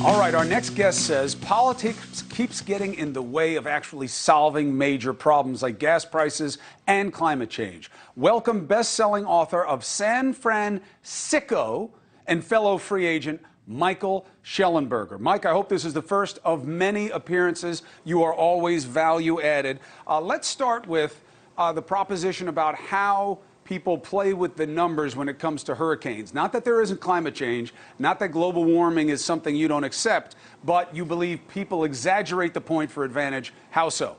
All right, our next guest says politics keeps getting in the way of actually solving major problems like gas prices and climate change. Welcome best-selling author of San Francisco and fellow free agent Michael Shellenberger. Mike, I hope this is the first of many appearances. You are always value added. Let's start with the proposition about how people play with the numbers when it comes to hurricanes. Not that there isn't climate change, not that global warming is something you don't accept, but you believe people exaggerate the point for advantage. How so?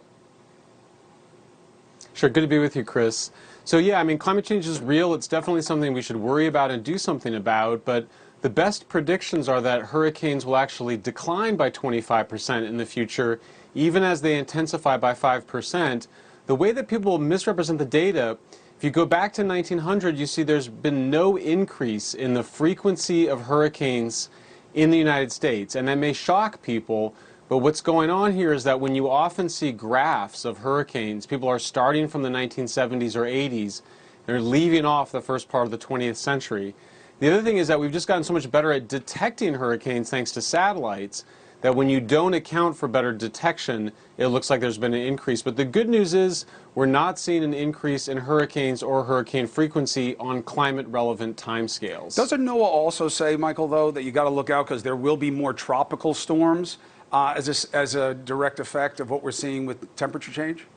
Sure, good to be with you, Chris. So yeah, I mean, climate change is real. It's definitely something we should worry about and do something about, but the best predictions are that hurricanes will actually decline by 25% in the future, even as they intensify by 5%. The way that people misrepresent the data, if you go back to 1900, you see there's been no increase in the frequency of hurricanes in the United States. And that may shock people, but what's going on here is that when you often see graphs of hurricanes, people are starting from the 1970s or 80s. They're leaving off the first part of the 20th century. The other thing is that we've just gotten so much better at detecting hurricanes thanks to satellites that when you don't account for better detection, it looks like there's been an increase. But the good news is we're not seeing an increase in hurricanes or hurricane frequency on climate-relevant timescales. Doesn't NOAA also say, Michael, though, that you got to look out because there will be more tropical storms as a direct effect of what we're seeing with temperature change?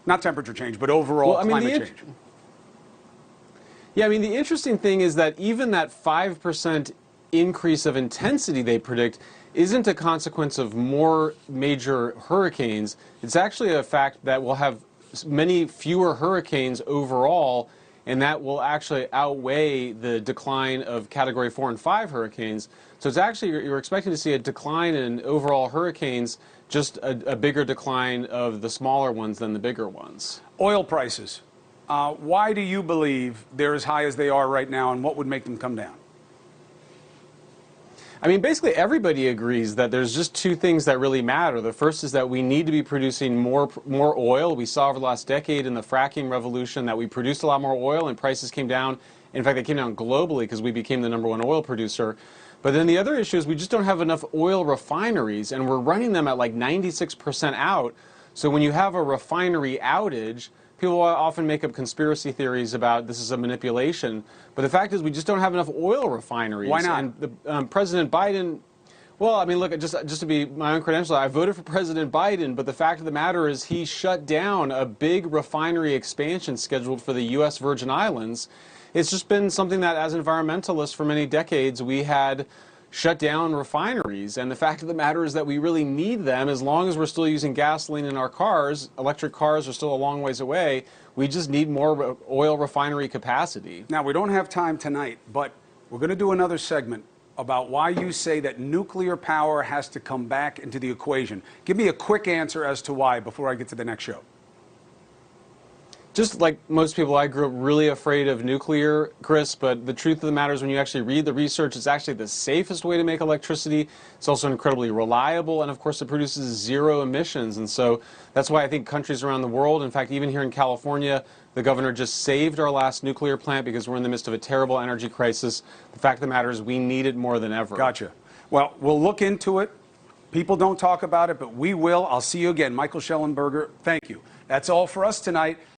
Not temperature change, but overall climate change. Yeah, I mean, the interesting thing is that even that 5% increase of intensity they predict isn't a consequence of more major hurricanes. It's actually a fact that we'll have many fewer hurricanes overall, and that will actually outweigh the decline of Category 4 and 5 hurricanes. So it's actually, you're expecting to see a decline in overall hurricanes, just a bigger decline of the smaller ones than the bigger ones. Oil prices. Why do you believe they're as high as they are right now, and what would make them come down? I mean, basically everybody agrees that there's just two things that really matter. The first is that we need to be producing more oil. We saw over the last decade in the fracking revolution that we produced a lot more oil and prices came down. In fact, they came down globally because we became the #1 oil producer. But then the other issue is we just don't have enough oil refineries, and we're running them at like 96% out. So when you have a refinery outage, people often make up conspiracy theories about this is a manipulation, but the fact is we just don't have enough oil refineries. Why not? And President Biden, well, I mean, look, just to be my own credential, I voted for President Biden, but the fact of the matter is he shut down a big refinery expansion scheduled for the U.S. Virgin Islands. It's just been something that, as environmentalists for many decades, we had shut down refineries, and the fact of the matter is that we really need them as long as we're still using gasoline in our cars. Electric cars are still a long ways away. We just need more oil refinery capacity. Now, we don't have time tonight, but we're going to do another segment about why you say that nuclear power has to come back into the equation. Give me a quick answer as to why before I get to the next show. Just like most people, I grew up really afraid of nuclear, Chris, but the truth of the matter is when you actually read the research, it's actually the safest way to make electricity. It's also incredibly reliable, and of course it produces zero emissions. And so that's why I think countries around the world, in fact, even here in California, the governor just saved our last nuclear plant because we're in the midst of a terrible energy crisis. The fact of the matter is we need it more than ever. Gotcha. Well, we'll look into it. People don't talk about it, but we will. I'll see you again. Michael Shellenberger, thank you. That's all for us tonight.